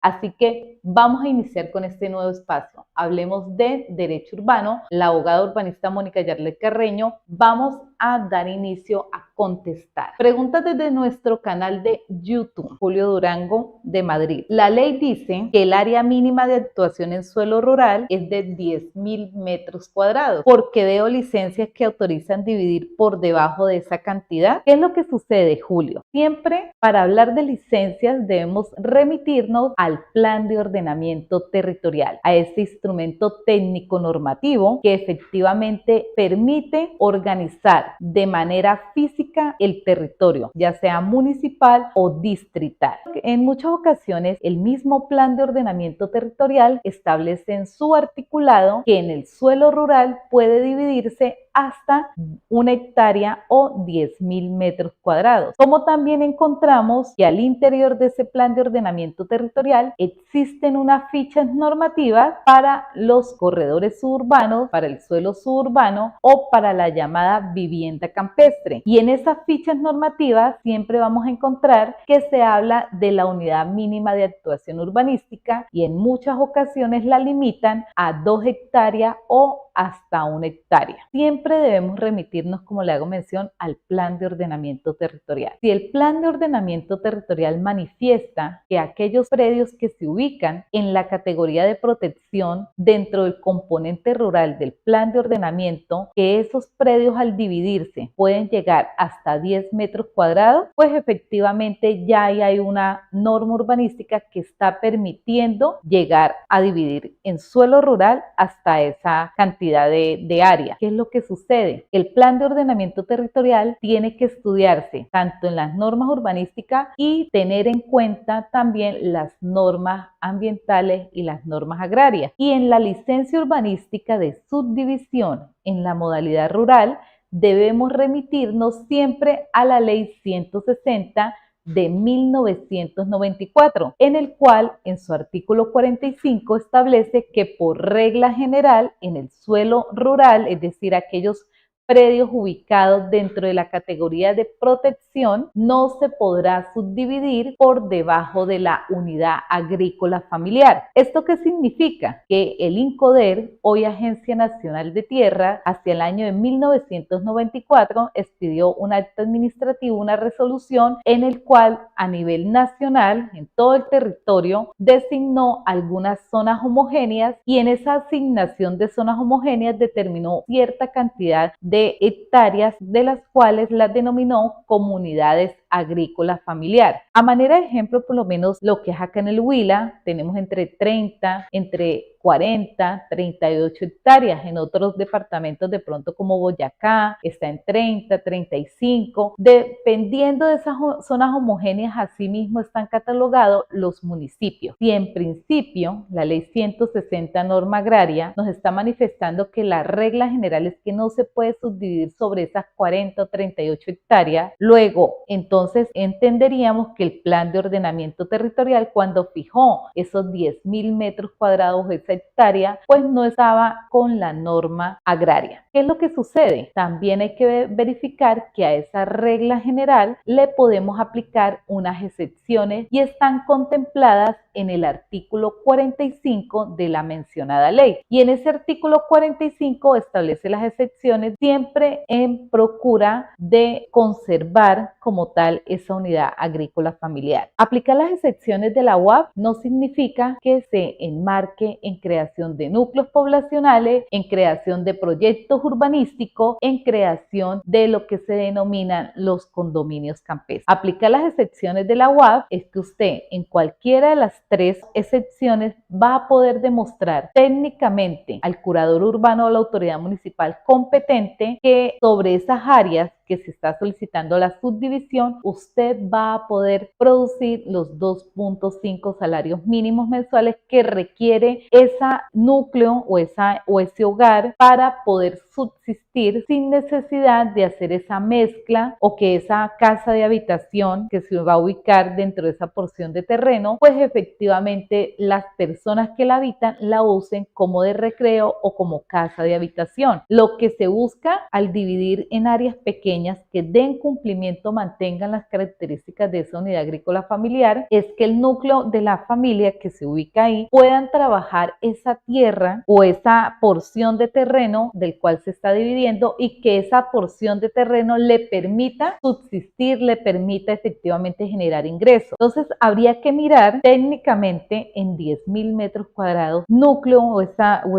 Así que vamos a iniciar con este nuevo espacio. Hablemos de derecho urbano. La abogada urbanista Mónica Yarlet Carreño, vamos a dar inicio a contestar preguntas desde nuestro canal de YouTube. Julio Durango de Madrid. La ley dice que el área mínima de actuación en suelo rural es de 10.000 metros cuadrados. ¿Por qué veo licencias que autorizan dividir por debajo de esa cantidad? ¿Qué es lo que sucede, Julio? Siempre para hablar de licencias debemos remitirnos al Plan de Ordenamiento Territorial, a este instrumento técnico normativo que efectivamente permite organizar de manera física el territorio, ya sea municipal o distrital. En muchas ocasiones el mismo Plan de Ordenamiento Territorial establece en su articulado que en el suelo rural puede dividirse hasta 1 hectárea o 10.000 metros cuadrados. Como también encontramos que al interior de ese plan de ordenamiento territorial existen unas fichas normativas para los corredores suburbanos, para el suelo suburbano o para la llamada vivienda campestre. Y en esas fichas normativas siempre vamos a encontrar que se habla de la unidad mínima de actuación urbanística y en muchas ocasiones la limitan a 2 hectáreas o hasta 1 hectárea. Siempre debemos remitirnos, como le hago mención, al plan de ordenamiento territorial. Si el plan de ordenamiento territorial manifiesta que aquellos predios que se ubican en la categoría de protección dentro del componente rural del plan de ordenamiento, que esos predios al dividirse pueden llegar hasta 10 metros cuadrados, pues efectivamente ya hay una norma urbanística que está permitiendo llegar a dividir en suelo rural hasta esa cantidad de área. ¿Qué es lo que sucede? El plan de ordenamiento territorial tiene que estudiarse tanto en las normas urbanísticas y tener en cuenta también las normas ambientales y las normas agrarias. Y en la licencia urbanística de subdivisión en la modalidad rural debemos remitirnos siempre a la ley 160 de 1994, en el cual en su artículo 45 establece que por regla general en el suelo rural, es decir, aquellos predios ubicados dentro de la categoría de protección, no se podrá subdividir por debajo de la unidad agrícola familiar. ¿Esto qué significa? Que el INCODER, hoy Agencia Nacional de Tierra, hacia el año de 1994 expidió un acto administrativo, una resolución en el cual a nivel nacional, en todo el territorio, designó algunas zonas homogéneas y en esa asignación de zonas homogéneas determinó cierta cantidad de hectáreas, de las cuales las denominó comunidades agrícolas familiar. A manera de ejemplo, por lo menos lo que es acá en el Huila, tenemos entre 30, entre 40, 38 hectáreas. En otros departamentos de pronto como Boyacá está en 30, 35. Dependiendo de esas zonas homogéneas, asimismo están catalogados los municipios. Y en principio, la ley 160 norma agraria nos está manifestando que la regla general es que no se puede subdividir sobre esas 40 o 38 hectáreas. Luego, entonces entenderíamos que el plan de ordenamiento territorial, cuando fijó esos 10.000 metros cuadrados, esa hectárea, pues no estaba con la norma agraria. ¿Qué es lo que sucede? También hay que verificar que a esa regla general le podemos aplicar unas excepciones y están contempladas en el artículo 45 de la mencionada ley. Y en ese artículo 45 establece las excepciones siempre en procura de conservar como tal esa unidad agrícola familiar. Aplicar las excepciones de la UAP no significa que se enmarque en creación de núcleos poblacionales, en creación de proyectos urbanísticos, en creación de lo que se denominan los condominios campestres. Aplicar las excepciones de la UAP es que usted en cualquiera de las 3 excepciones va a poder demostrar técnicamente al curador urbano o la autoridad municipal competente que sobre esas áreas que se está solicitando la subdivisión, usted va a poder producir los 2.5 salarios mínimos mensuales que requiere ese núcleo o ese hogar para poder subsistir sin necesidad de hacer esa mezcla o que esa casa de habitación que se va a ubicar dentro de esa porción de terreno, pues efectivamente las personas que la habitan la usen como de recreo o como casa de habitación. Lo que se busca al dividir en áreas pequeñas señas que den cumplimiento, mantengan las características de esa unidad agrícola familiar, es que el núcleo de la familia que se ubica ahí puedan trabajar esa tierra o esa porción de terreno del cual se está dividiendo y que esa porción de terreno le permita subsistir, le permita efectivamente generar ingresos. Entonces habría que mirar técnicamente en 10.000 metros cuadrados núcleo o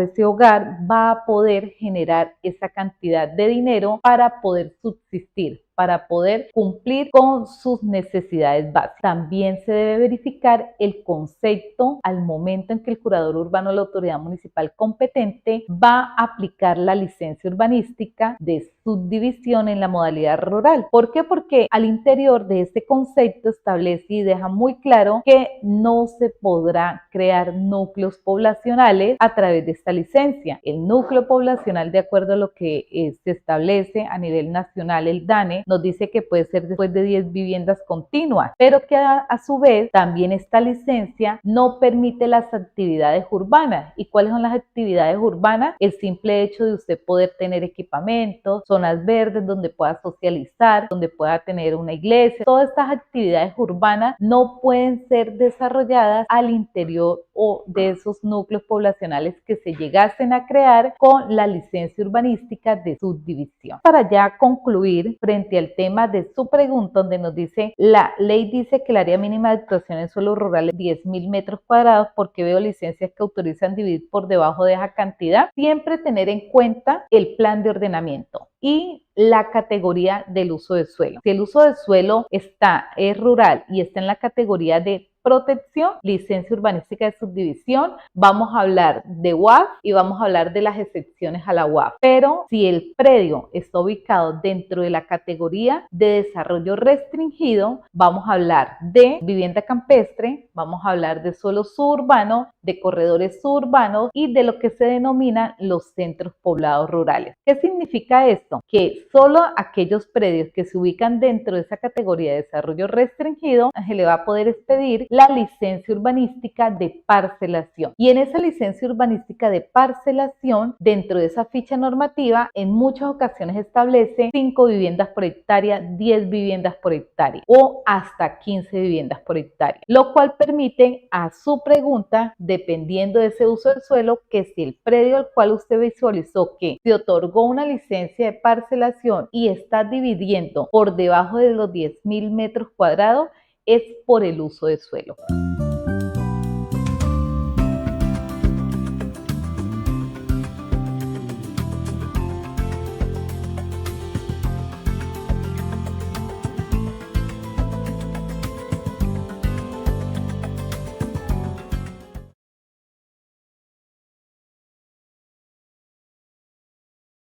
ese hogar va a poder generar esa cantidad de dinero para poder subsistir, para poder cumplir con sus necesidades básicas. También se debe verificar el concepto al momento en que el curador urbano o la autoridad municipal competente va a aplicar la licencia urbanística de subdivisión en la modalidad rural. ¿Por qué? Porque al interior de este concepto establece y deja muy claro que no se podrá crear núcleos poblacionales a través de esta licencia. El núcleo poblacional, de acuerdo a lo que se establece a nivel nacional, el DANE, nos dice que puede ser después de 10 viviendas continuas, pero que a su vez también esta licencia no permite las actividades urbanas. ¿Y cuáles son las actividades urbanas? El simple hecho de usted poder tener equipamientos, zonas verdes donde pueda socializar, donde pueda tener una iglesia. Todas estas actividades urbanas no pueden ser desarrolladas al interior o de esos núcleos poblacionales que se llegasen a crear con la licencia urbanística de subdivisión. Para ya concluir frente al tema de su pregunta, donde nos dice, la ley dice que el área mínima de actuación en suelo rural es 10.000 metros cuadrados, porque veo licencias que autorizan dividir por debajo de esa cantidad. Siempre tener en cuenta el plan de ordenamiento y la categoría del uso de suelo. Si el uso de suelo es rural y está en la categoría de protección, licencia urbanística de subdivisión, vamos a hablar de UAF y vamos a hablar de las excepciones a la UAF. Pero si el predio está ubicado dentro de la categoría de desarrollo restringido, vamos a hablar de vivienda campestre, vamos a hablar de suelo suburbano, de corredores suburbanos y de lo que se denominan los centros poblados rurales. ¿Qué significa esto? Que solo aquellos predios que se ubican dentro de esa categoría de desarrollo restringido se le va a poder expedir la licencia urbanística de parcelación. Y en esa licencia urbanística de parcelación, dentro de esa ficha normativa, en muchas ocasiones establece 5 viviendas por hectárea, 10 viviendas por hectárea o hasta 15 viviendas por hectárea, lo cual permite a su pregunta, dependiendo de ese uso del suelo, que si el predio al cual usted visualizó que se otorgó una licencia de parcelación y está dividiendo por debajo de los 10.000 metros cuadrados, es por el uso de suelo.